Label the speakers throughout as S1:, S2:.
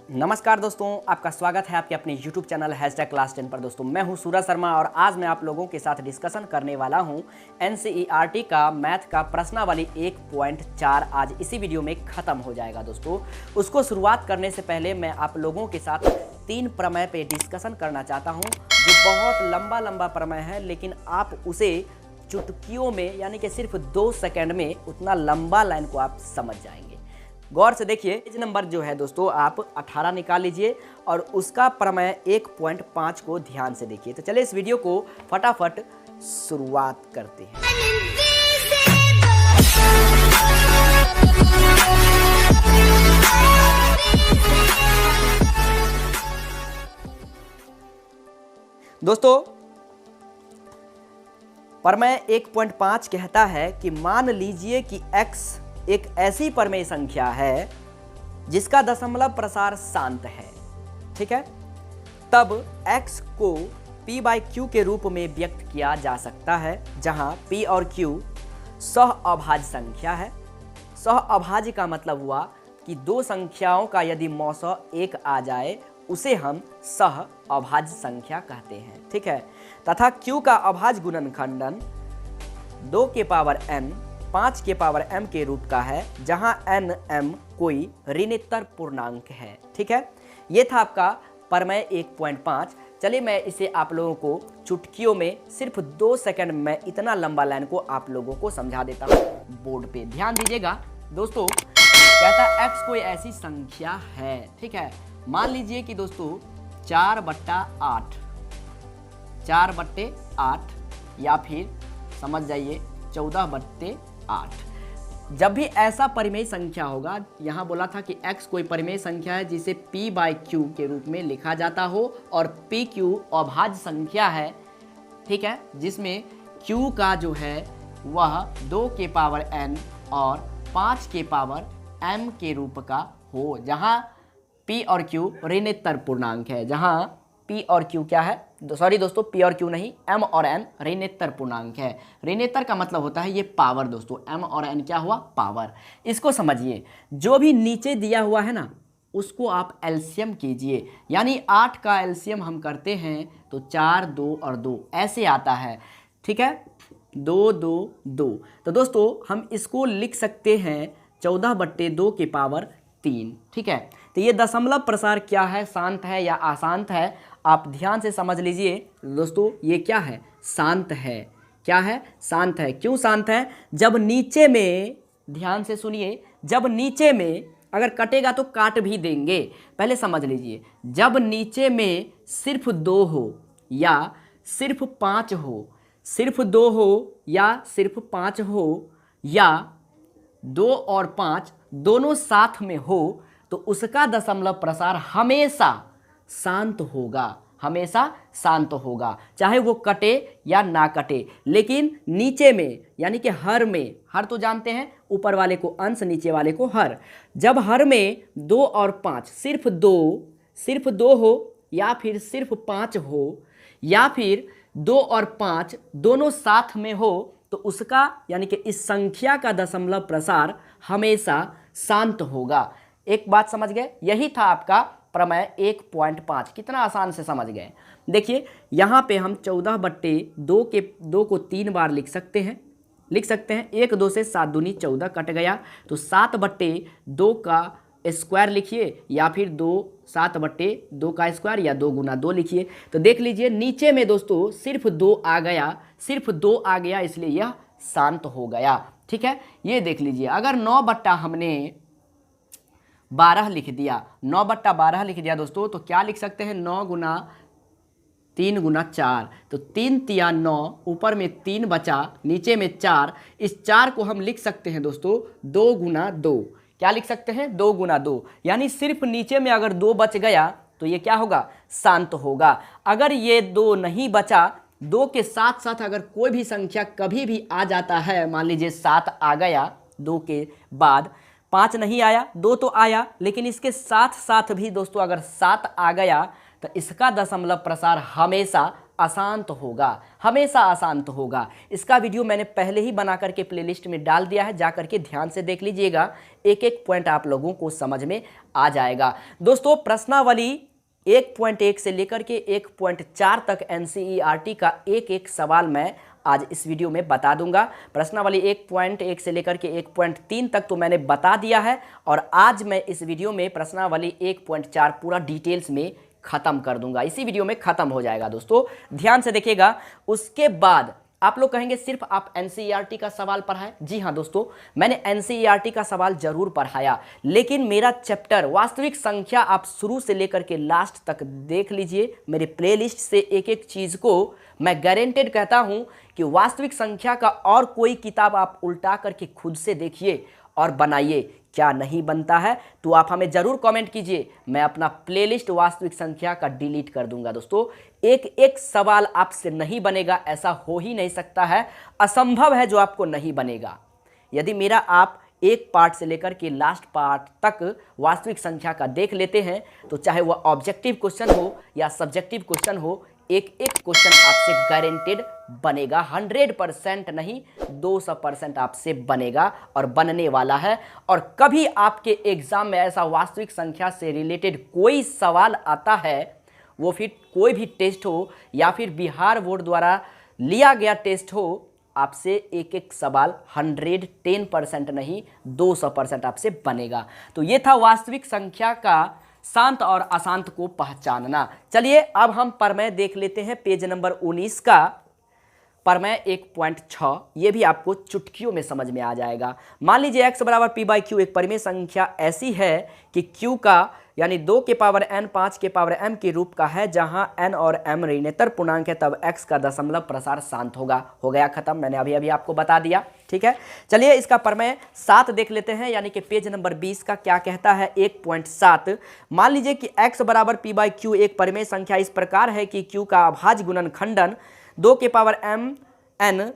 S1: नमस्कार दोस्तों, आपका स्वागत है आपके अपने YouTube चैनल #क्लास10 पर। दोस्तों मैं हूं सूरज शर्मा और आज मैं आप लोगों के साथ डिस्कशन करने वाला हूं NCERT का मैथ का प्रश्नावली 1.4। आज इसी वीडियो में ख़त्म हो जाएगा। दोस्तों उसको शुरुआत करने से पहले मैं आप लोगों के साथ 3 प्रमेय पे डिस्कशन करना चाहता हूँ, जो बहुत लंबा प्रमेय है, लेकिन आप उसे चुटकियों में यानी कि सिर्फ 2 सेकेंड में उतना लंबा लाइन को आप समझ जाएंगे। गौर से देखिए, पेज नंबर जो है दोस्तों आप 18 निकाल लीजिए और उसका प्रमेय 1.5 को ध्यान से देखिए। तो चलिए इस वीडियो को फटाफट शुरुआत करते हैं। दोस्तों प्रमेय 1.5 कहता है कि मान लीजिए कि x एक ऐसी प्रमेय संख्या है जिसका दशमलव प्रसार शांत है, ठीक है। तब x को p/q के रूप में व्यक्त किया जा सकता है, जहां p और q सह अभाज्य संख्या है। सह अभाज्य का मतलब हुआ कि दो संख्याओं का यदि मौसा 1 आ जाए उसे हम सह अभाज्य संख्या कहते हैं, ठीक है। तथा q का अभाज्य गुणनखंडन 2 के पावर n 5 के पावर m के रूप का है, जहां n m कोई ऋणोत्तर पूर्णांक है, ठीक है। ये था आपका प्रमेय 1.5। चलिए मैं इसे आप लोगों को चुटकियों में सिर्फ 2 सेकंड में इतना लंबा लाइन को आप लोगों को समझा देता हूँ। बोर्ड पे ध्यान दीजिएगा। दोस्तों कहता x कोई ऐसी संख्या है, ठीक है। मान लीजिए कि दोस्तों 4/8 या फिर समझ जाइए 14/8। जब भी ऐसा परिमेय संख्या होगा, यहाँ बोला था कि x कोई परिमेय संख्या है जिसे p/q के रूप में लिखा जाता हो और pq अभाज्य संख्या है, ठीक है, जिसमें q का जो है वह 2 के पावर n और 5 के पावर m के रूप का हो, जहाँ p और q ऋणोत्तर पूर्णांक है। जहाँ p और q क्या है, सॉरी दोस्तों, p और q नहीं, m और n ऋणोत्तर पूर्णांक है। ऋणोत्तर का मतलब होता है ये पावर। दोस्तों m और n क्या हुआ, पावर। इसको समझिए, जो भी नीचे दिया हुआ है ना उसको आप एलसीएम कीजिए। यानी 8 का एलसीएम हम करते हैं तो 4, 2 और 2 ऐसे आता है, ठीक है, 2, 2, 2। तो दोस्तों हम इसको लिख सकते हैं 14/2 के पावर 3, ठीक है। तो ये दशमलव प्रसार क्या है, शांत है या अशांत है, आप ध्यान से समझ लीजिए। दोस्तों ये क्या है, शांत है। क्या है, शांत है। क्यों शांत है? जब नीचे में, ध्यान से सुनिए, जब नीचे में अगर कटेगा तो काट भी देंगे, पहले समझ लीजिए। जब नीचे में सिर्फ 2 हो या सिर्फ 5 हो, सिर्फ 2 हो या सिर्फ 5 हो, या 2 और 5 दोनों साथ में हो, तो उसका दशमलव प्रसार हमेशा शांत होगा, हमेशा शांत होगा, चाहे वो कटे या ना कटे। लेकिन नीचे में यानी कि हर में, हर तो जानते हैं ऊपर वाले को अंश, नीचे वाले को हर। जब हर में 2 और 5, सिर्फ 2 हो या फिर सिर्फ 5 हो या फिर 2 और 5 दोनों साथ में हो, तो उसका यानी कि इस संख्या का दशमलव प्रसार हमेशा शांत होगा। एक बात समझ गए? यही था आपका प्रमेय 1.5। कितना आसान से समझ गए। देखिए यहाँ पे हम 14/2 को 3 बार लिख सकते हैं। 1 2 से 7 दूनी 14 कट गया, तो 7/2 का स्क्वायर लिखिए या फिर 7/2 का स्क्वायर या 2 गुना 2 लिखिए। तो देख लीजिए नीचे में दोस्तों सिर्फ 2 आ गया, सिर्फ 2 आ गया, इसलिए यह शांत हो गया, ठीक है। ये देख लीजिए, अगर 9 हमने 12 लिख दिया, 9/12 लिख दिया दोस्तों, तो क्या लिख सकते हैं, 9 गुना 3 गुना 4, तो 3 तिया 9, ऊपर में 3 बचा, नीचे में 4। इस 4 को हम लिख सकते हैं दोस्तों 2 गुना 2। क्या लिख सकते हैं, 2 गुना 2। यानी सिर्फ नीचे में अगर 2 बच गया तो ये क्या होगा, शांत होगा। अगर ये 2 नहीं बचा, 2 के साथ साथ अगर कोई भी संख्या कभी भी आ जाता है, मान लीजिए 7 आ गया, 2 के बाद 5 नहीं आया, 2 तो आया, लेकिन इसके साथ साथ भी दोस्तों अगर 7 आ गया तो इसका दशमलव प्रसार हमेशा अशांत होगा, हमेशा अशांत होगा। इसका वीडियो मैंने पहले ही बना करके प्लेलिस्ट में डाल दिया है, जा करके ध्यान से देख लीजिएगा, एक एक पॉइंट आप लोगों को समझ में आ जाएगा। दोस्तों प्रश्नावली 1.1 से लेकर के 1.4 तक एनसीईआरटी का एक एक सवाल मैं आज इस वीडियो में बता दूंगा। प्रश्नावली 1.1 से लेकर के 1.3 तक तो मैंने बता दिया है, और आज मैं इस वीडियो में प्रश्नावली 1.4 पूरा डिटेल्स में खत्म कर दूंगा। इसी वीडियो में खत्म हो जाएगा दोस्तों, ध्यान से देखिएगा। उसके बाद आप लोग कहेंगे सिर्फ आप एनसीईआरटी का सवाल पढ़ाए। जी हाँ दोस्तों, मैंने एनसीईआरटी का सवाल जरूर पढ़ाया, लेकिन मेरा चैप्टर वास्तविक संख्या आप शुरू से लेकर के लास्ट तक देख लीजिए। मेरे प्लेलिस्ट से एक एक चीज़ को मैं गारंटेड कहता हूं कि वास्तविक संख्या का और कोई किताब आप उल्टा करके खुद से देखिए और बनाइए। क्या नहीं बनता है तो आप हमें जरूर कमेंट कीजिए, मैं अपना प्लेलिस्ट वास्तविक संख्या का डिलीट कर दूंगा। दोस्तों एक एक सवाल आपसे नहीं बनेगा, ऐसा हो ही नहीं सकता है, असंभव है जो आपको नहीं बनेगा। यदि मेरा आप एक पार्ट से लेकर के लास्ट पार्ट तक वास्तविक संख्या का देख लेते हैं तो चाहे वह ऑब्जेक्टिव क्वेश्चन हो या सब्जेक्टिव क्वेश्चन हो, एक एक क्वेश्चन आपसे गारंटेड बनेगा। 100% नहीं 200% आपसे बनेगा और बनने वाला है। और कभी आपके एग्जाम में ऐसा वास्तविक संख्या से रिलेटेड कोई सवाल आता है, वो फिर कोई भी टेस्ट हो या फिर बिहार बोर्ड द्वारा लिया गया टेस्ट हो, आपसे एक एक सवाल 110% नहीं 200% आपसे बनेगा। तो ये था वास्तविक संख्या का शांत और अशांत को पहचानना। चलिए अब हम प्रमेय देख लेते हैं, पेज नंबर 19 का प्रमेय 1.6। ये भी आपको चुटकियों में समझ में आ जाएगा। मान लीजिए x बराबर p बाई क्यू एक परिमेय संख्या ऐसी है कि q का यानी 2 के पावर n 5 के पावर m के रूप का है, जहां n और m ऋणात्मक पूर्णांक है, तब x का दशमलव प्रसार शांत होगा। हो गया खत्म, मैंने अभी अभी आपको बता दिया। ठीक है, चलिए इसका प्रमेय 7 देख लेते हैं, यानी कि पेज नंबर 20 का क्या कहता है 1.7। मान लीजिए कि x बराबर p बाई क्यू एक परिमेय संख्या इस प्रकार है कि q का अभाज्य गुणनखंडन 2 के पावर m n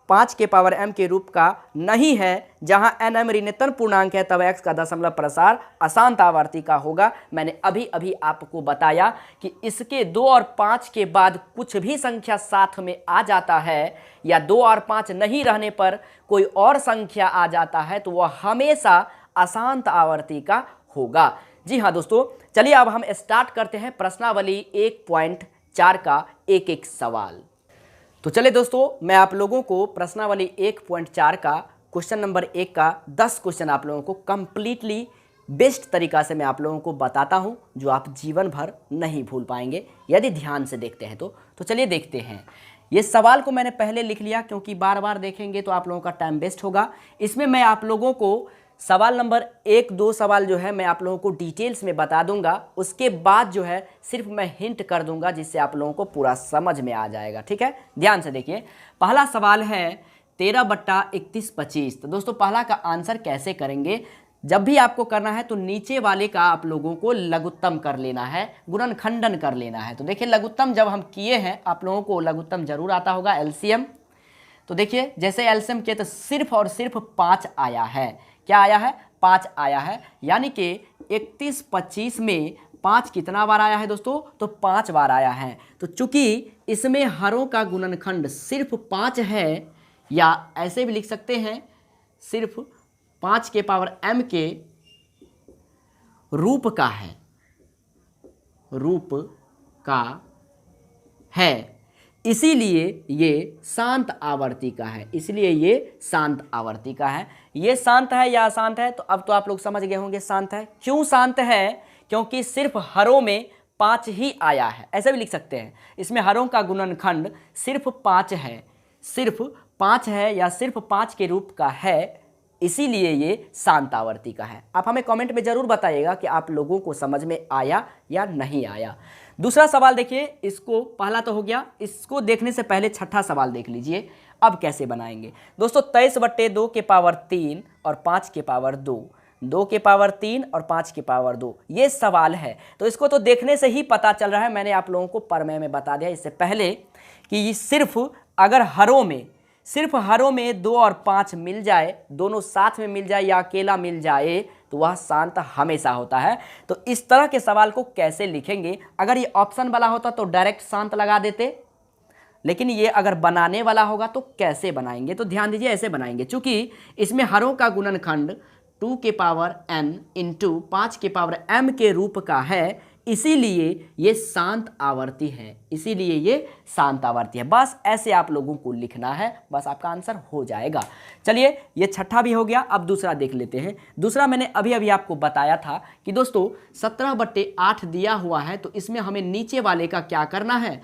S1: 5 के पावर m के रूप का नहीं है, जहां n m ऋणात्मक पूर्णांक है, तब x का दशमलव प्रसार अशांत आवर्ती का होगा। मैंने अभी अभी आपको बताया कि इसके 2 और 5 के बाद कुछ भी संख्या साथ में आ जाता है या 2 और 5 नहीं रहने पर कोई और संख्या आ जाता है तो वह हमेशा अशांत आवर्ती का होगा। जी हाँ दोस्तों, चलिए अब हम स्टार्ट करते हैं प्रश्नावली 1.4 का एक एक सवाल। तो चले दोस्तों, मैं आप लोगों को प्रश्नावली 1.4 का क्वेश्चन नंबर 1 का 10 क्वेश्चन आप लोगों को कंप्लीटली बेस्ट तरीका से मैं आप लोगों को बताता हूं, जो आप जीवन भर नहीं भूल पाएंगे यदि ध्यान से देखते हैं तो चलिए देखते हैं। ये सवाल को मैंने पहले लिख लिया क्योंकि बार बार देखेंगे तो आप लोगों का टाइम वेस्ट होगा। इसमें मैं आप लोगों को सवाल नंबर 1, 2 सवाल जो है मैं आप लोगों को डिटेल्स में बता दूंगा, उसके बाद जो है सिर्फ मैं हिंट कर दूंगा जिससे आप लोगों को पूरा समझ में आ जाएगा। ठीक है, ध्यान से देखिए। पहला सवाल है 13/31/25। तो दोस्तों पहला का आंसर कैसे करेंगे, जब भी आपको करना है तो नीचे वाले का आप लोगों को लघुत्तम कर लेना है, गुणनखंडन कर लेना है। तो देखिए लघुत्तम जब हम किए हैं, आप लोगों को लघुत्तम जरूर आता होगा, एलसीएम। तो देखिए जैसे एलसीएम किए तो सिर्फ और सिर्फ 5 आया है। क्या आया है? 5 आया है, यानी कि 31/25 में 5 कितना बार आया है दोस्तों? तो 5 बार आया है। तो चूंकि इसमें हरों का गुणनखंड सिर्फ 5 है, या ऐसे भी लिख सकते हैं सिर्फ 5 के पावर m के रूप का है, रूप का है, इसीलिए ये शांत आवर्ती का है, इसलिए ये शांत आवर्ती का है। ये शांत है या अशांत है? तो अब तो आप लोग समझ गए होंगे शांत है। क्यों शांत है? क्योंकि सिर्फ हरों में 5 ही आया है, ऐसे भी लिख सकते हैं। इसमें हरों का गुणनखंड सिर्फ 5 है, सिर्फ 5 है या सिर्फ 5 के रूप का है, इसीलिए ये शांत आवर्ती का है। आप हमें कमेंट में जरूर बताइएगा कि आप लोगों को समझ में आया या नहीं आया। दूसरा सवाल देखिए, इसको पहला तो हो गया, इसको देखने से पहले छठा सवाल देख लीजिए। अब कैसे बनाएंगे दोस्तों? 23/2 के पावर 3 और 5 के पावर 2, 2 के पावर 3 और 5 के पावर 2, ये सवाल है। तो इसको तो देखने से ही पता चल रहा है, मैंने आप लोगों को प्रमेय में बता दिया इससे पहले कि ये सिर्फ अगर हरों में 2 और 5 मिल जाए, दोनों साथ में मिल जाए या अकेला मिल जाए, तो वह शांत हमेशा होता है। तो इस तरह के सवाल को कैसे लिखेंगे? अगर ये ऑप्शन वाला होता तो डायरेक्ट शांत लगा देते, लेकिन ये अगर बनाने वाला होगा तो कैसे बनाएंगे, तो ध्यान दीजिए ऐसे बनाएंगे। चूंकि इसमें हरों का गुणनखंड 2 के पावर n इंटू 5 के पावर m के रूप का है, इसीलिए ये शांत आवर्ती है, इसीलिए ये शांत आवर्ती है। बस ऐसे आप लोगों को लिखना है, बस आपका आंसर हो जाएगा। चलिए ये छठा भी हो गया। अब दूसरा देख लेते हैं। दूसरा मैंने अभी अभी आपको बताया था कि दोस्तों 17/8 दिया हुआ है, तो इसमें हमें नीचे वाले का क्या करना है,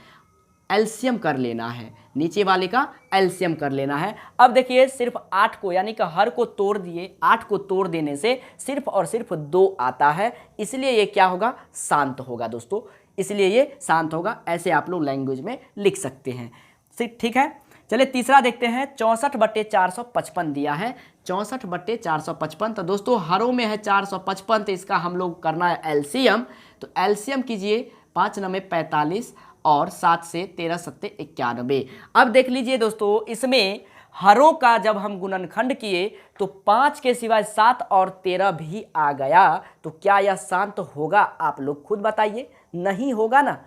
S1: एलसीएम कर लेना है, नीचे वाले का एलसीएम कर लेना है। अब देखिए सिर्फ 8 को यानी कि हर को तोड़ दिए, 8 को तोड़ देने से सिर्फ और सिर्फ 2 आता है, इसलिए ये क्या होगा, शांत होगा दोस्तों, इसलिए ये शांत होगा। ऐसे आप लोग लैंग्वेज में लिख सकते हैं, ठीक है। चलिए तीसरा देखते हैं। 64/455 दिया है, 64/455। तो दोस्तों हरों में है 455, तो इसका हम लोग करना है एलसीएम। तो एलसीएम कीजिए, 5 9 45 और 7 से 13 7 91। अब देख लीजिए दोस्तों, इसमें हरों का जब हम गुणनखंड किए तो 5 के सिवाय 7 और 13 भी आ गया, तो क्या यह शांत होगा, आप लोग खुद बताइए। नहीं होगा ना,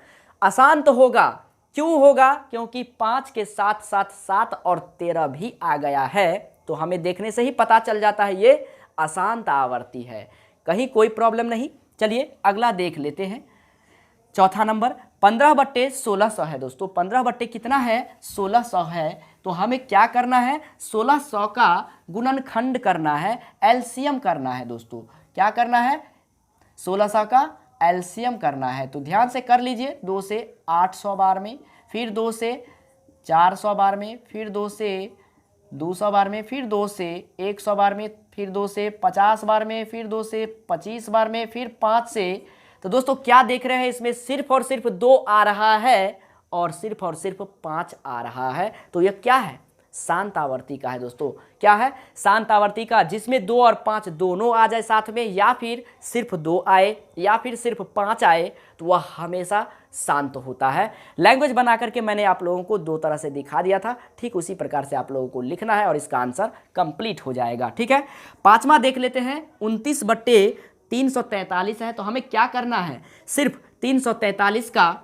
S1: अशांत होगा। क्यों होगा, क्योंकि 5 के साथ साथ 7 और 13 भी आ गया है, तो हमें देखने से ही पता चल जाता है ये अशांत आवर्ती है, कहीं कोई प्रॉब्लम नहीं। चलिए अगला देख लेते हैं। चौथा नंबर 15/1600 है दोस्तों। 15 कितना है, 1600 है। तो हमें क्या करना है, 1600 का गुणनखंड करना है, एलसीएम करना है दोस्तों। क्या करना है, 1600 का एलसीएम करना है। तो ध्यान से कर लीजिए, 2 से 800 बार में, फिर 2 से 400 बार में, फिर 2 से 200 बार में, फिर 2 से 100 बार में, फिर 2 से 50 बार में, फिर 2 से 25 बार में, फिर 5 से। तो दोस्तों क्या देख रहे हैं, इसमें सिर्फ और सिर्फ 2 आ रहा है और सिर्फ 5 आ रहा है। तो यह क्या है, शांत आवर्ती का है दोस्तों। क्या है, शांत आवर्ती का, जिसमें 2 और 5 दोनों आ जाए साथ में, या फिर सिर्फ 2 आए या फिर सिर्फ 5 आए, तो वह हमेशा शांत होता है। लैंग्वेज बना करके मैंने आप लोगों को 2 तरह से दिखा दिया था, ठीक उसी प्रकार से आप लोगों को लिखना है और इसका आंसर कंप्लीट हो जाएगा। ठीक है, पांचवा देख लेते हैं। 29/343 है। तो हमें क्या करना है, सिर्फ 343 का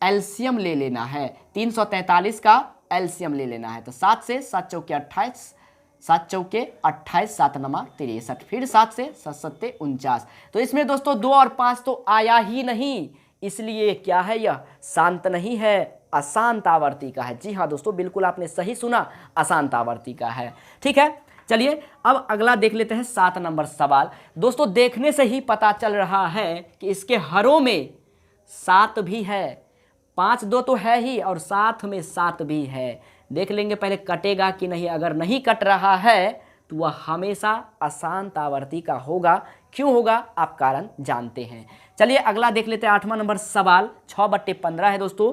S1: एलसीएम ले लेना है, 343 का एलसीएम ले लेना है। तो 7 से 7 चौके 28, 7 चौके 28, 7 नमा 63, फिर 7 से 7 सत्ते 49। तो इसमें दोस्तों 2 और 5 तो आया ही नहीं, इसलिए क्या है, यह शांत नहीं है, अशांत आवर्ती का है। जी हाँ दोस्तों, बिल्कुल आपने सही सुना, अशांत आवर्ती का है। ठीक है, चलिए अब अगला देख लेते हैं। 7 नंबर सवाल। दोस्तों देखने से ही पता चल रहा है कि इसके हरों में 7 भी है, 5 2 तो है ही और साथ में 7 भी है। देख लेंगे पहले कटेगा कि नहीं। अगर नहीं कट रहा है तो वह हमेशा अशांत आवर्ती का होगा। क्यों होगा, आप कारण जानते हैं। चलिए अगला देख लेते हैं। 8वां नंबर सवाल। 6/15 है दोस्तों,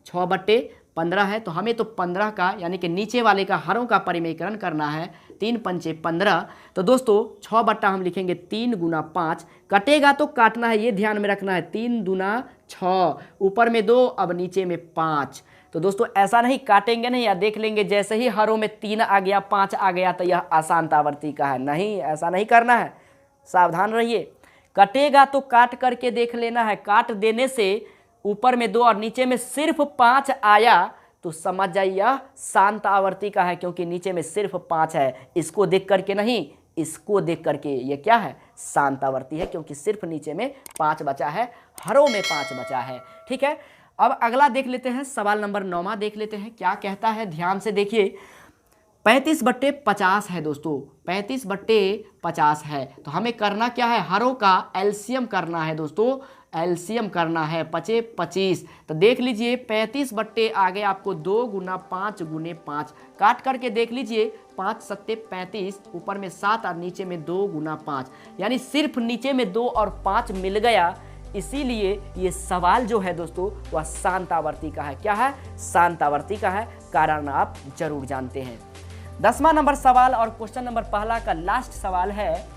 S1: 6/15 है। तो हमें तो 15 का यानी कि नीचे वाले का हरों का परिमेयकरण करना है। 3 पंचे 15। तो दोस्तों 6 बट्टा हम लिखेंगे 3 गुना 5। कटेगा तो काटना है, ये ध्यान में रखना है। 3 दूना 6, ऊपर में 2, अब नीचे में 5। तो दोस्तों ऐसा नहीं काटेंगे नहीं, या देख लेंगे जैसे ही हरों में 3 आ गया 5 आ गया तो यह अशांत आवर्ती का है। नहीं, ऐसा नहीं करना है, सावधान रहिए। कटेगा तो काट करके देख लेना है। काट देने से ऊपर में 2 और नीचे में सिर्फ 5 आया तो समझ जाइए यह शांत आवर्ती का है, क्योंकि नीचे में सिर्फ 5 है। इसको देख करके नहीं, इसको देख करके ये क्या है, शांत आवर्ती है, क्योंकि सिर्फ नीचे में 5 बचा है, हरों में 5 बचा है। ठीक है, अब अगला देख लेते हैं। सवाल नंबर 9वां देख लेते हैं, क्या कहता है, ध्यान से देखिए। 35/50 है दोस्तों, 35/50 है। तो हमें करना क्या है, हरों का एलसीएम करना है दोस्तों, एलसीएम करना है। 5 25। तो देख लीजिए 35 बट्टे आगे आपको 2 गुना 5 गुने 5 काट करके देख लीजिए। 5 सत्ते 35, ऊपर में 7 और नीचे में 2 गुना 5, यानी सिर्फ नीचे में 2 और 5 मिल गया। इसीलिए ये सवाल जो है दोस्तों वह शांत आवर्ती का है। क्या है, शांत आवर्ती का है। कारण आप जरूर जानते हैं। 10वां नंबर सवाल और क्वेश्चन नंबर पहला का लास्ट सवाल है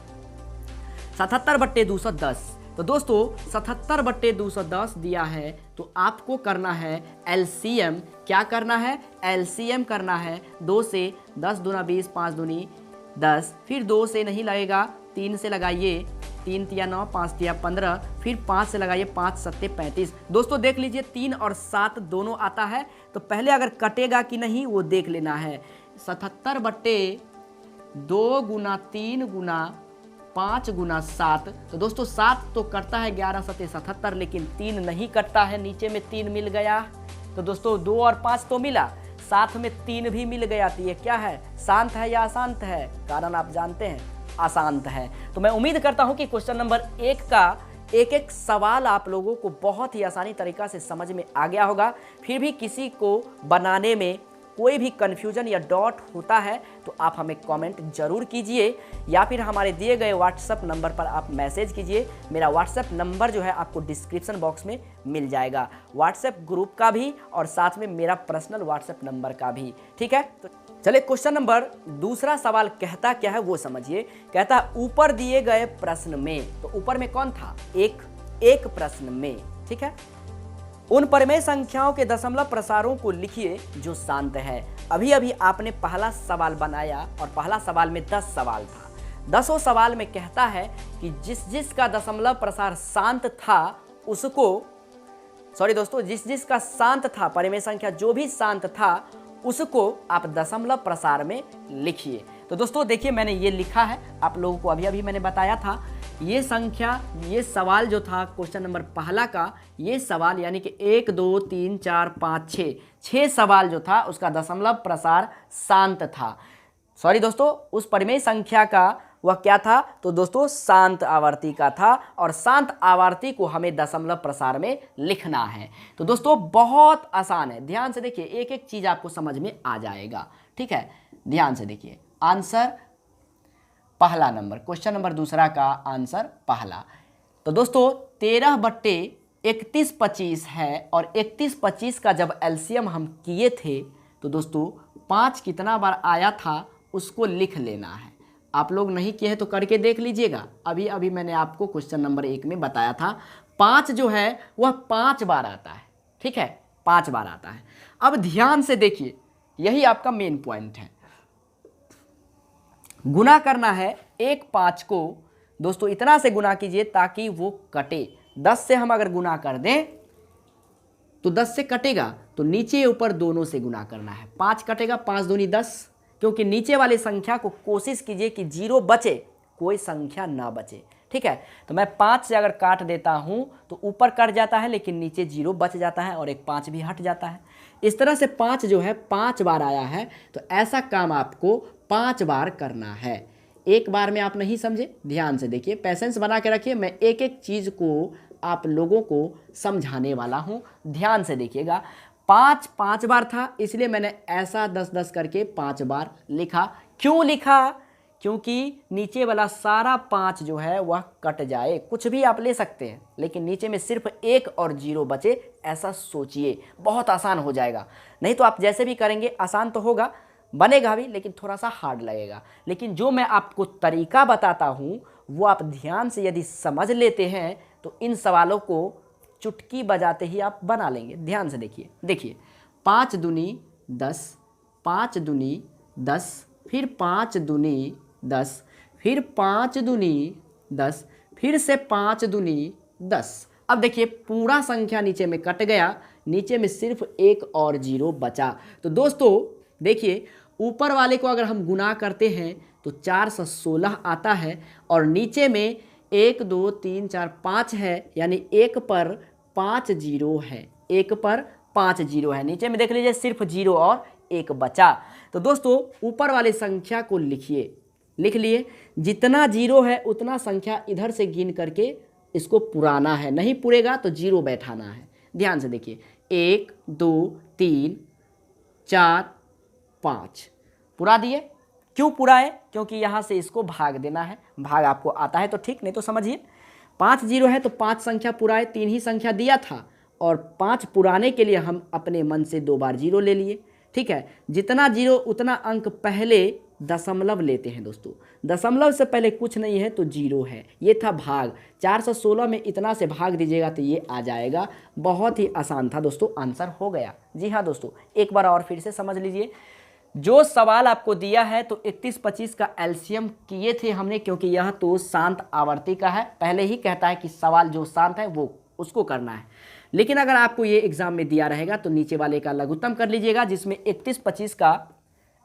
S1: 77/210। तो दोस्तों 77/210 दिया है, तो आपको करना है एलसीएम। क्या करना है, एलसीएम करना है। 2 से 10 दूना 20, 5 दूनी 10, फिर 2 से नहीं लगेगा, 3 से लगाइए, 3 तिया 9, 5 तिया 15, फिर 5 से लगाइए 5 सत्ते 35। दोस्तों देख लीजिए 3 और 7 दोनों आता है, तो पहले अगर कटेगा कि नहीं वो देख लेना है। 77 बट्टे 2 गुना 3 गुना 5 गुना 7, तो दोस्तों 7 तो कटता है 11 सत्ते 77, लेकिन 3 नहीं कटता है, नीचे में 3 मिल गया। तो दोस्तों 2 और 5 तो मिला, साथ में 3 भी मिल गया। तो ये क्या है, शांत है या अशांत है? कारण आप जानते हैं, अशांत है। तो मैं उम्मीद करता हूं कि क्वेश्चन नंबर 1 का एक एक सवाल आप लोगों को बहुत ही आसानी तरीका से समझ में आ गया होगा। फिर भी किसी को बनाने में कोई भी कन्फ्यूजन या डाउट होता है तो आप हमें कमेंट जरूर कीजिए, या फिर हमारे दिए गए व्हाट्सएप नंबर पर आप मैसेज कीजिए। मेरा व्हाट्सएप नंबर जो है आपको डिस्क्रिप्शन बॉक्स में मिल जाएगा, व्हाट्सएप ग्रुप का भी और साथ में मेरा पर्सनल व्हाट्सएप नंबर का भी। ठीक है, तो चलिए क्वेश्चन नंबर दूसरा सवाल कहता क्या है वो समझिए। कहता ऊपर दिए गए प्रश्न में, तो ऊपर में कौन था, एक प्रश्न में, ठीक है, उन परिमेय संख्याओं के दशमलव प्रसारों को लिखिए जो शांत है। अभी अभी आपने पहला सवाल बनाया और पहला सवाल में 10 सवाल था। 10वें सवाल में कहता है कि जिसका दशमलव प्रसार शांत था उसको, सॉरी दोस्तों, जिसका शांत था, परिमेय संख्या जो भी शांत था उसको आप दशमलव प्रसार में लिखिए। तो दोस्तों देखिए मैंने ये लिखा है, आप लोगों को अभी अभी मैंने बताया था। ये संख्या, ये सवाल जो था क्वेश्चन नंबर पहला का, ये सवाल यानी कि 1 2 3 4 5 6 सवाल जो था उसका दशमलव प्रसार शांत था। सॉरी दोस्तों, उस परिमेय संख्या का वह क्या था, तो दोस्तों शांत आवर्ती का था, और शांत आवर्ती को हमें दशमलव प्रसार में लिखना है। तो दोस्तों बहुत आसान है, ध्यान से देखिए, एक एक चीज आपको समझ में आ जाएगा। ठीक है, ध्यान से देखिए, आंसर पहला नंबर, क्वेश्चन नंबर दूसरा का आंसर पहला। तो दोस्तों 13 बट्टे 31 25 है, और 31 25 का जब एलसीएम हम किए थे तो दोस्तों 5 कितना बार आया था उसको लिख लेना है। आप लोग नहीं किए हैं तो करके देख लीजिएगा, अभी अभी मैंने आपको क्वेश्चन नंबर 1 में बताया था। 5 जो है वह 5 बार आता है, ठीक है, 5 बार आता है। अब ध्यान से देखिए, यही आपका मेन पॉइंट है। गुना करना है 1 5 को, दोस्तों इतना से गुना कीजिए ताकि वो कटे। 10 से हम अगर गुना कर दें तो 10 से कटेगा, तो नीचे ऊपर दोनों से गुना करना है। 5 कटेगा, 5 दूनी 10, क्योंकि नीचे वाली संख्या को कोशिश कीजिए कि 0 बचे, कोई संख्या ना बचे। ठीक है, तो मैं 5 से अगर काट देता हूं तो ऊपर कट जाता है लेकिन नीचे 0 बच जाता है और एक 5 भी हट जाता है। इस तरह से 5 जो है 5 बार आया है, तो ऐसा काम आपको 5 बार करना है। एक बार में आप नहीं समझे, ध्यान से देखिए, पेशेंस बना के रखिए, मैं एक एक चीज़ को आप लोगों को समझाने वाला हूं, ध्यान से देखिएगा। 5 5 बार था, इसलिए मैंने ऐसा 10 करके 5 बार लिखा। क्यों लिखा? क्योंकि नीचे वाला सारा 5 जो है वह कट जाए। कुछ भी आप ले सकते हैं, लेकिन नीचे में सिर्फ 1 और 0 बचे, ऐसा सोचिए, बहुत आसान हो जाएगा। नहीं तो आप जैसे भी करेंगे आसान तो होगा, बनेगा भी, लेकिन थोड़ा सा हार्ड लगेगा। लेकिन जो मैं आपको तरीका बताता हूँ वो आप ध्यान से यदि समझ लेते हैं तो इन सवालों को चुटकी बजाते ही आप बना लेंगे। ध्यान से देखिए, देखिए 5 दूनी 10, 5 दूनी 10, फिर 5 दूनी 10, फिर 5 दूनी 10, फिर से 5 दूनी 10। अब देखिए पूरा संख्या नीचे में कट गया, नीचे में सिर्फ 1 और 0 बचा। तो दोस्तों देखिए, ऊपर वाले को अगर हम गुना करते हैं तो 4 से 16 आता है, और नीचे में 1 2 3 4 5 है, यानी 1 पर 5 0 है, 1 पर 5 0 है। नीचे में देख लीजिए सिर्फ 0 और 1 बचा। तो दोस्तों ऊपर वाली संख्या को लिखिए, लिख लिए, जितना 0 है उतना संख्या इधर से गिन करके इसको पुराना है, नहीं पुरेगा तो 0 बैठाना है। ध्यान से देखिए, 1 2 3 4 5 पुरा दिए। क्यों पुराए? क्योंकि यहाँ से इसको भाग देना है। भाग आपको आता है तो ठीक, नहीं तो समझिए 5 0 है तो 5 संख्या पुराए, 3 ही संख्या दिया था, और 5 पुराने के लिए हम अपने मन से 2 बार 0 ले लिए। ठीक है, जितना 0 उतना अंक पहले दशमलव लेते हैं दोस्तों, दशमलव से पहले कुछ नहीं है तो 0 है। ये था भाग, 4 से 16 में इतना से भाग दीजिएगा तो ये आ जाएगा। बहुत ही आसान था दोस्तों, आंसर हो गया। जी हाँ दोस्तों, एक बार और फिर से समझ लीजिए। जो सवाल आपको दिया है तो 31 25 का एलसीएम किए थे हमने, क्योंकि यह तो शांत आवर्ती का है, पहले ही कहता है कि सवाल जो शांत है वो उसको करना है। लेकिन अगर आपको ये एग्जाम में दिया रहेगा तो नीचे वाले का लघुत्तम कर लीजिएगा, जिसमें 31 25 का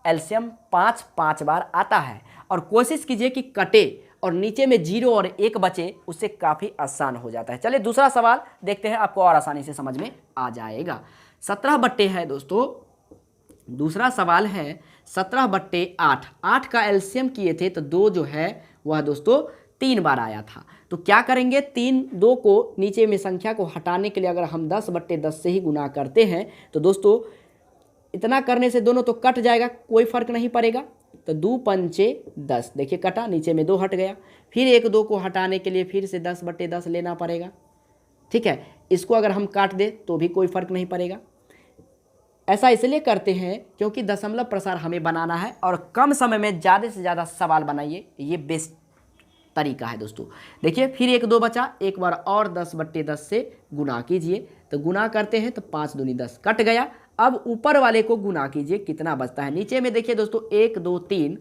S1: एलसीएम 5 5 बार आता है, और कोशिश कीजिए कि कटे और नीचे में 0 और 1 बचे, उससे काफ़ी आसान हो जाता है। चलिए दूसरा सवाल देखते हैं, आपको और आसानी से समझ में आ जाएगा। 17 बट्टे है दोस्तों, दूसरा सवाल है 17 बट्टे 8। 8 का एलसीएम किए थे तो 2 जो है वह दोस्तों 3 बार आया था। तो क्या करेंगे, 2 को नीचे में संख्या को हटाने के लिए अगर हम 10 बट्टे 10 से ही गुना करते हैं तो दोस्तों इतना करने से दोनों तो कट जाएगा, कोई फर्क नहीं पड़ेगा। तो 2 पंचे 10, देखिए कटा, नीचे में 2 हट गया। फिर 1 2 को हटाने के लिए फिर से 10 बट्टे 10 लेना पड़ेगा। ठीक है, इसको अगर हम काट दें तो भी कोई फर्क नहीं पड़ेगा। ऐसा इसलिए करते हैं क्योंकि दशमलव प्रसार हमें बनाना है और कम समय में ज़्यादा से ज़्यादा सवाल बनाइए, ये बेस्ट तरीका है दोस्तों। देखिए फिर 1 2 बचा, एक बार और 10 बट्टे 10 से गुना कीजिए। तो गुना करते हैं तो 5 दूनी 10 कट गया। अब ऊपर वाले को गुना कीजिए, कितना बचता है। नीचे में देखिए दोस्तों 1 2 3,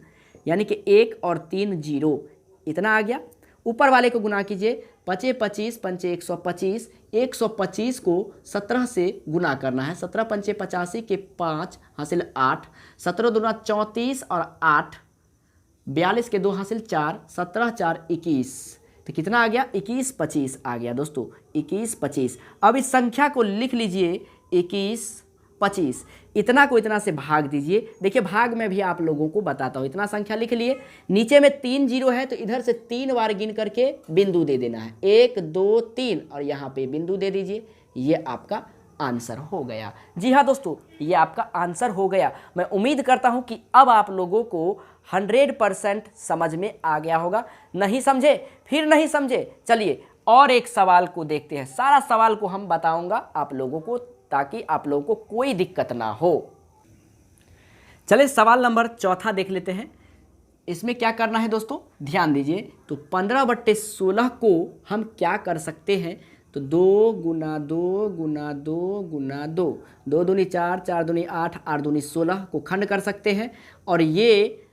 S1: यानी कि 1 और 3 0, इतना आ गया। ऊपर वाले को गुना कीजिए, 5 25 पंचे 125, 125 को 17 से गुना करना है। 17 पंचे 85 के 5 हासिल 8, 17 दूना 34 और 8 42 के 2 हासिल 4, 17 4 21, तो कितना आ गया 21 25 आ गया दोस्तों, 21 25। अब इस संख्या को लिख लीजिए 21 25, इतना को इतना से भाग दीजिए। देखिए भाग में भी आप लोगों को बताता हूँ, इतना संख्या लिख लिए। नीचे में 3 0 है तो इधर से 3 बार गिन करके बिंदु दे देना है, 1 2 3, और यहाँ पे बिंदु दे दीजिए। ये आपका आंसर हो गया। जी हाँ दोस्तों, ये आपका आंसर हो गया। मैं उम्मीद करता हूँ कि अब आप लोगों को 100% समझ में आ गया होगा। नहीं समझे फिर नहीं समझे, चलिए और एक सवाल को देखते हैं। सारा सवाल को हम बताऊंगा आप लोगों को, ताकि आप लोगों को कोई दिक्कत ना हो। चलिए सवाल नंबर 4 देख लेते हैं। इसमें क्या करना है दोस्तों, ध्यान दीजिए। तो 15 बट्टे 16 को हम क्या कर सकते हैं, तो 2 गुना 2 गुना 2 गुना 2, 2 दूनी 4, 4 दूनी 8, 8 दूनी 16 को खंड कर सकते हैं। और ये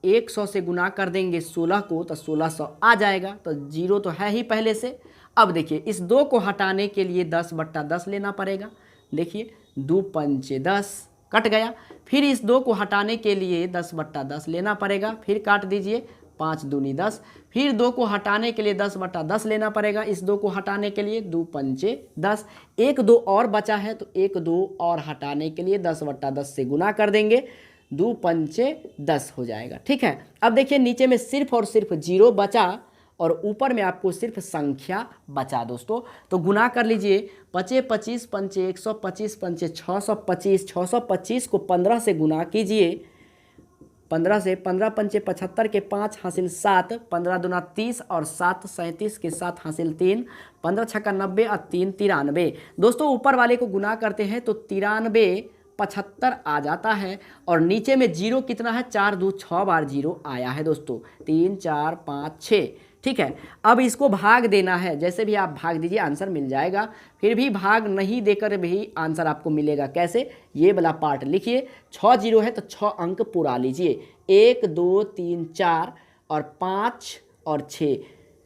S1: 100 से गुना कर देंगे 16 को तो 1600 आ जाएगा। तो 0 तो है ही पहले से। अब देखिए इस 2 को हटाने के लिए 10 बट्टा 10 लेना पड़ेगा। देखिए 2 पंचे 10 कट गया। फिर इस 2 को हटाने के लिए 10 बट्टा 10 लेना पड़ेगा, फिर काट दीजिए, 5 दूनी 10। फिर 2 को हटाने के लिए 10 बट्टा 10 लेना पड़ेगा, इस 2 को हटाने के लिए 2 पंचे 10। 1 2 और बचा है तो 1 2 और हटाने के लिए 10 बट्टा 10 से गुना कर देंगे, 2 पंचे 10 हो जाएगा। ठीक है, अब देखिए नीचे में सिर्फ और सिर्फ 0 बचा और ऊपर में आपको सिर्फ संख्या बचा दोस्तों। तो गुना कर लीजिए, 25 25 पंचे 125 पंचे 625, 625 को 15 से गुना कीजिए। 15 से 15 पंचे 75 के 5 हासिल 7, 15 दूना 30 और 7 37 के 7 हासिल 3, 15 छक्का 90 और 3 93। दोस्तों ऊपर वाले को गुना करते हैं तो 93 75 आ जाता है। और नीचे में 0 कितना है, 4 2 6 बार 0 आया है दोस्तों, 3 4 5 6। ठीक है, अब इसको भाग देना है, जैसे भी आप भाग दीजिए आंसर मिल जाएगा। फिर भी भाग नहीं देकर भी आंसर आपको मिलेगा, कैसे, ये वाला पार्ट लिखिए। 6 0 है तो 6 अंक पूरा लीजिए, 1 2 3 4 और 5 और 6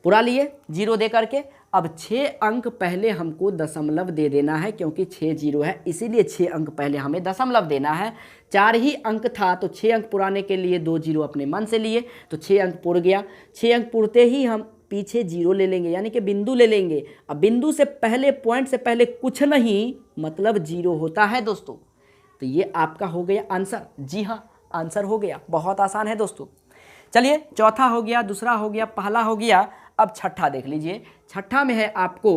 S1: पूरा लिए 0 दे करके। अब 6 अंक पहले हमको दशमलव दे देना है, क्योंकि 6 0 है इसीलिए 6 अंक पहले हमें दशमलव देना है। 4 ही अंक था तो 6 अंक पुराने के लिए 2 0 अपने मन से लिए तो 6 अंक पुर गया। 6 अंक पुरते ही हम पीछे 0 ले लेंगे, यानी कि बिंदु ले लेंगे। अब बिंदु से पहले, पॉइंट से पहले कुछ नहीं, मतलब 0 होता है दोस्तों। तो ये आपका हो गया आंसर। जी हाँ, आंसर हो गया, बहुत आसान है दोस्तों। चलिए चौथा हो गया, दूसरा हो गया, पहला हो गया। अब छठा देख लीजिए। छठा में है आपको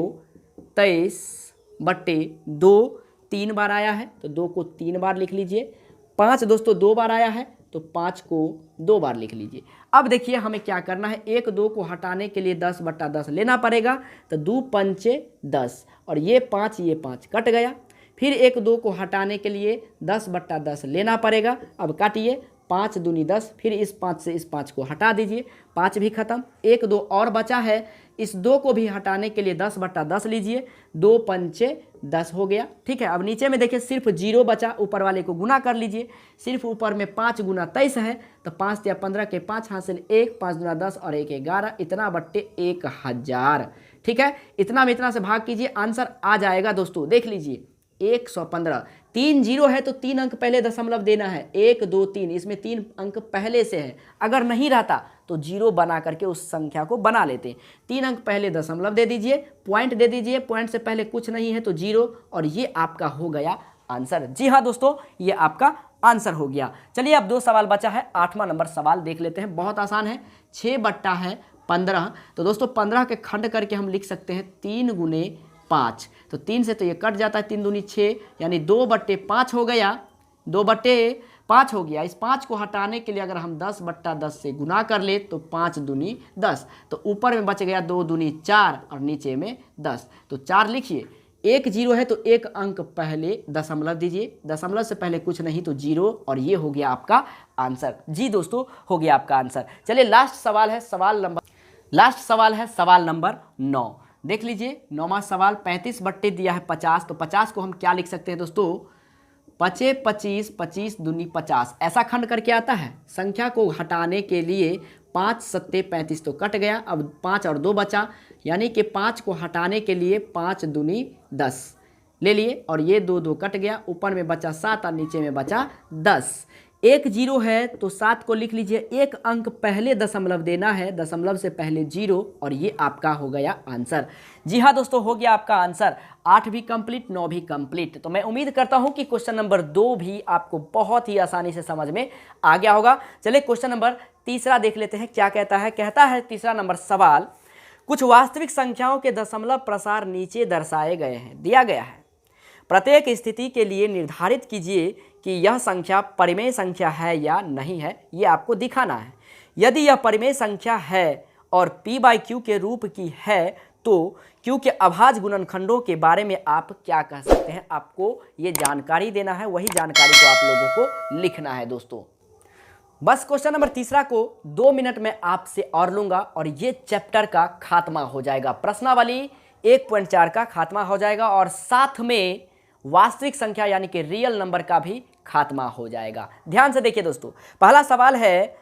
S1: 23 बट्टे 2, 3 बार आया है तो 2 को 3 बार लिख लीजिए। 5 दोस्तों 2 बार आया है तो 5 को 2 बार लिख लीजिए। अब देखिए हमें क्या करना है, 1 2 को हटाने के लिए 10 बट्टा 10 लेना पड़ेगा। तो 2 पंचे 10 और ये 5 कट गया। फिर 1 2 को हटाने के लिए 10 बट्टा 10 लेना पड़ेगा। अब काटिए, 5 दूनी 10, फिर इस 5 से इस 5 को हटा दीजिए, 5 भी खत्म। 1 2 और बचा है, इस 2 को भी हटाने के लिए 10/10 लीजिए, 2 पंचे 10 हो गया। ठीक है, अब नीचे में देखिए सिर्फ 0 बचा, ऊपर वाले को गुना कर लीजिए। सिर्फ ऊपर में 5 गुना 23 है, तो 5 या 15 के 5 हासिल 1, 5 गुना 10 और 1 11, इतना बट्टे 1000। ठीक है, इतना में इतना से भाग कीजिए, आंसर आ जाएगा दोस्तों। देख लीजिए 115। 3 0 है तो 3 अंक पहले दशमलव देना है, 1 2 3, इसमें 3 अंक पहले से है। अगर नहीं रहता तो 0 बना करके उस संख्या को बना लेते। 3 अंक पहले दशमलव दे दीजिए, पॉइंट दे दीजिए, पॉइंट से पहले कुछ नहीं है तो 0, और ये आपका हो गया आंसर। जी हाँ दोस्तों, ये आपका आंसर हो गया। चलिए अब 2 सवाल बचा है, 8वां नंबर सवाल देख लेते हैं। बहुत आसान है, 6/15। तो दोस्तों 15 के खंड करके हम लिख सकते हैं 3 गुने 5, तो 3 से तो ये कट जाता है, 3 दूनी 6, यानी 2/5 हो गया, 2/5 हो गया। इस 5 को हटाने के लिए अगर हम 10/10 से गुना कर ले तो 5 दूनी 10, तो ऊपर में बच गया 2 दूनी 4 और नीचे में 10, तो 4 लिखिए। 1 0 है तो 1 अंक पहले दशमलव दीजिए, दशमलव से पहले कुछ नहीं तो 0, और ये हो गया आपका आंसर। जी दोस्तों, हो गया आपका आंसर। चलिए लास्ट सवाल है सवाल नंबर 9। देख लीजिए 9वां सवाल, 35 बट्टे दिया है 50, तो 50 को हम क्या लिख सकते हैं दोस्तों, 5 25, 25 दूनी 50, ऐसा खंड करके आता है। संख्या को हटाने के लिए 5 7 35 तो कट गया, अब 5 और 2 बचा, यानी कि 5 को हटाने के लिए 5 दूनी 10 ले लिए, और ये 2 2 कट गया, ऊपर में बचा 7 और नीचे में बचा 10। 1 0 है तो 7 को लिख लीजिए, 1 अंक पहले दशमलव देना है, दशमलव से पहले 0, और ये आपका हो गया आंसर। जी हाँ दोस्तों, हो गया आपका आंसर। 8 भी कंप्लीट, 9 भी कंप्लीट। तो मैं उम्मीद करता हूँ कि क्वेश्चन नंबर 2 भी आपको बहुत ही आसानी से समझ में आ गया होगा। चलिए क्वेश्चन नंबर 3 देख लेते हैं, क्या कहता है। कहता है 3 नंबर सवाल, कुछ वास्तविक संख्याओं के दशमलव प्रसार नीचे दर्शाए गए हैं, दिया गया है। प्रत्येक स्थिति के लिए निर्धारित कीजिए कि यह संख्या परिमेय संख्या है या नहीं है, ये आपको दिखाना है। यदि यह परिमेय संख्या है और p/q के रूप की है तो q के अभाज्य गुणनखंडों के बारे में आप क्या कह सकते हैं, आपको ये जानकारी देना है। वही जानकारी को आप लोगों को लिखना है दोस्तों। बस क्वेश्चन नंबर 3 को 2 मिनट में आपसे और लूंगा और ये चैप्टर का खात्मा हो जाएगा। प्रश्नावली 1.4 का खात्मा हो जाएगा और साथ में वास्तविक संख्या यानी कि रियल नंबर का भी खात्मा हो जाएगा। ध्यान से देखिए दोस्तों, पहला सवाल है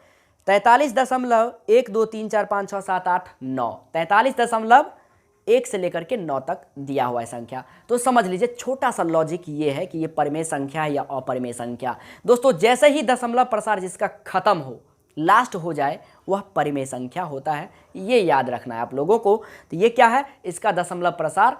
S1: 43.123456789, 43.1 से लेकर के 9 तक दिया हुआ है संख्या। तो समझ लीजिए, छोटा सा लॉजिक ये है कि ये परिमेय संख्या है या अपरिमेय संख्या। दोस्तों जैसे ही दशमलव प्रसार जिसका खत्म हो, लास्ट हो जाए, वह परिमेय संख्या होता है। ये याद रखना है आप लोगों को। तो ये क्या है, इसका दशमलव प्रसार,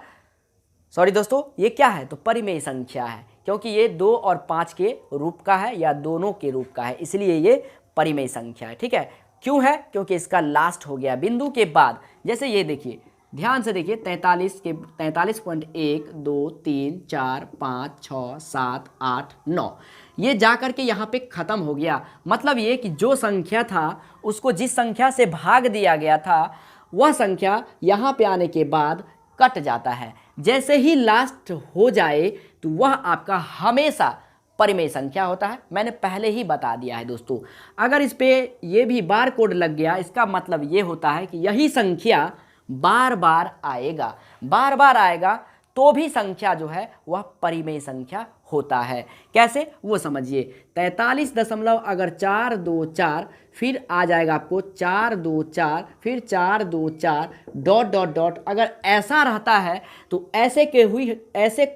S1: सॉरी दोस्तों, ये क्या है, तो परिमेय संख्या है, क्योंकि ये 2 और 5 के रूप का है या दोनों के रूप का है, इसलिए ये परिमेय संख्या है। ठीक है, क्यों है, क्योंकि इसका लास्ट हो गया बिंदु के बाद। जैसे ये देखिए, ध्यान से देखिए, 43.1 2 3 4 5 6 7 8 9, ये जा कर के यहाँ पे ख़त्म हो गया। मतलब ये कि जो संख्या था उसको जिस संख्या से भाग दिया गया था, वह संख्या यहाँ पे आने के बाद कट जाता है। जैसे ही लास्ट हो जाए तो वह आपका हमेशा परिमेय संख्या होता है। मैंने पहले ही बता दिया है दोस्तों। अगर इस पे ये भी बार कोड लग गया, इसका मतलब ये होता है कि यही संख्या बार बार आएगा, बार बार आएगा तो भी संख्या जो है वह परिमेय संख्या होता है। कैसे, वो समझिए। 43.424 फिर आ जाएगा आपको 424, फिर 424 डॉट डॉट डॉट। अगर ऐसा रहता है तो ऐसे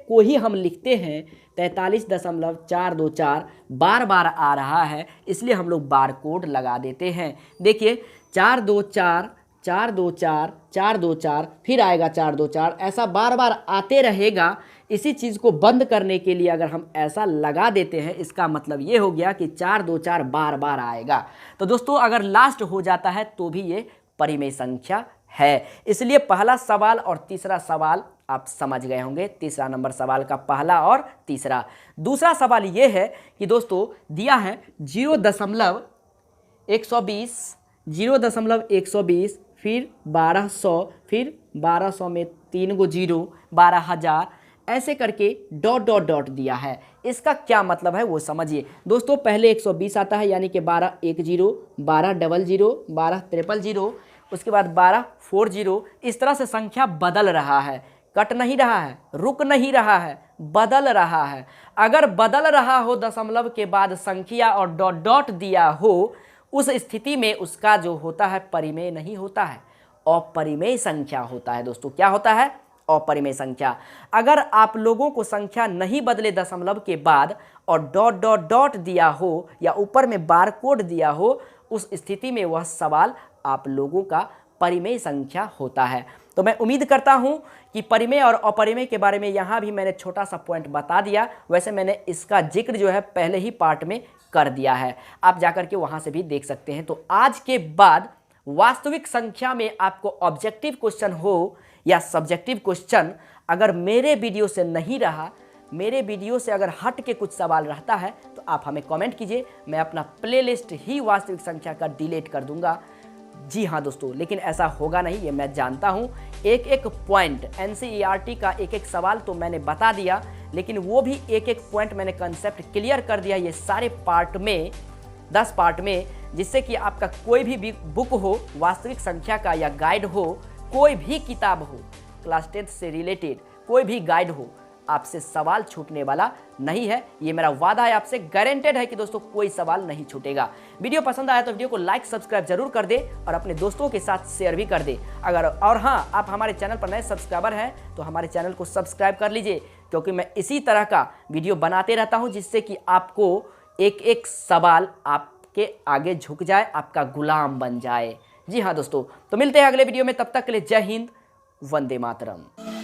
S1: को ही हम लिखते हैं 43.424 बार बार आ रहा है, इसलिए हम लोग बार कोड लगा देते हैं। देखिए 424 424 424, फिर आएगा 424, ऐसा बार बार आते रहेगा। इसी चीज़ को बंद करने के लिए अगर हम ऐसा लगा देते हैं, इसका मतलब ये हो गया कि 424 बार बार आएगा। तो दोस्तों अगर लास्ट हो जाता है तो भी ये परिमेय संख्या है। इसलिए पहला सवाल और तीसरा सवाल आप समझ गए होंगे। 3 नंबर सवाल का पहला और तीसरा। दूसरा सवाल ये है कि दोस्तों दिया है 0.120, फिर 1200, फिर 1200 में 3 गो 0, 12,000, ऐसे करके डॉट डॉट डॉट दिया है। इसका क्या मतलब है वो समझिए दोस्तों। पहले 120 आता है, यानी कि 12 10, 12 00, 12 000, उसके बाद 12 40, इस तरह से संख्या बदल रहा है, कट नहीं रहा है, रुक नहीं रहा है, बदल रहा है। अगर बदल रहा हो दशमलव के बाद संख्या और डॉट डॉट दिया हो, उस स्थिति में उसका जो होता है परिमेय नहीं होता है, अपरिमेय संख्या होता है। दोस्तों क्या होता है? अपरिमेय संख्या। अगर आप लोगों को संख्या नहीं बदले दशमलव के बाद और डॉट डॉट डॉट दिया हो या ऊपर में बार कोड दिया हो, उस स्थिति में वह सवाल आप लोगों का परिमेय संख्या होता है। तो मैं उम्मीद करता हूं कि परिमेय और अपरिमेय के बारे में यहाँ भी मैंने छोटा सा पॉइंट बता दिया। वैसे मैंने इसका जिक्र जो है पहले ही पार्ट में कर दिया है, आप जाकर के वहाँ से भी देख सकते हैं। तो आज के बाद वास्तविक संख्या में आपको ऑब्जेक्टिव क्वेश्चन हो या सब्जेक्टिव क्वेश्चन अगर मेरे वीडियो से नहीं रहा, मेरे वीडियो से अगर हट के कुछ सवाल रहता है तो आप हमें कमेंट कीजिए, मैं अपना प्लेलिस्ट ही वास्तविक संख्या का डिलीट कर दूंगा। जी हाँ दोस्तों, लेकिन ऐसा होगा नहीं, ये मैं जानता हूँ। एक एक पॉइंट एनसीईआरटी का एक एक सवाल तो मैंने बता दिया, लेकिन वो भी एक एक पॉइंट मैंने कंसेप्ट क्लियर कर दिया ये सारे पार्ट में, 10 पार्ट में, जिससे कि आपका कोई भी बुक हो वास्तविक संख्या का या गाइड हो, कोई भी किताब हो क्लास 10 से रिलेटेड, कोई भी गाइड हो, आपसे सवाल छूटने वाला नहीं है। ये मेरा वादा है आपसे, गारंटेड है कि दोस्तों कोई सवाल नहीं छूटेगा। वीडियो पसंद आया तो वीडियो को लाइक सब्सक्राइब जरूर कर दे और अपने दोस्तों के साथ शेयर भी कर दे। अगर और हाँ, आप हमारे चैनल पर नए सब्सक्राइबर हैं तो हमारे चैनल को सब्सक्राइब कर लीजिए, क्योंकि मैं इसी तरह का वीडियो बनाते रहता हूँ जिससे कि आपको एक एक सवाल आपके आगे झुक जाए, आपका गुलाम बन जाए। जी हाँ दोस्तों, तो मिलते हैं अगले वीडियो में, तब तक के लिए जय हिंद, वंदे मातरम।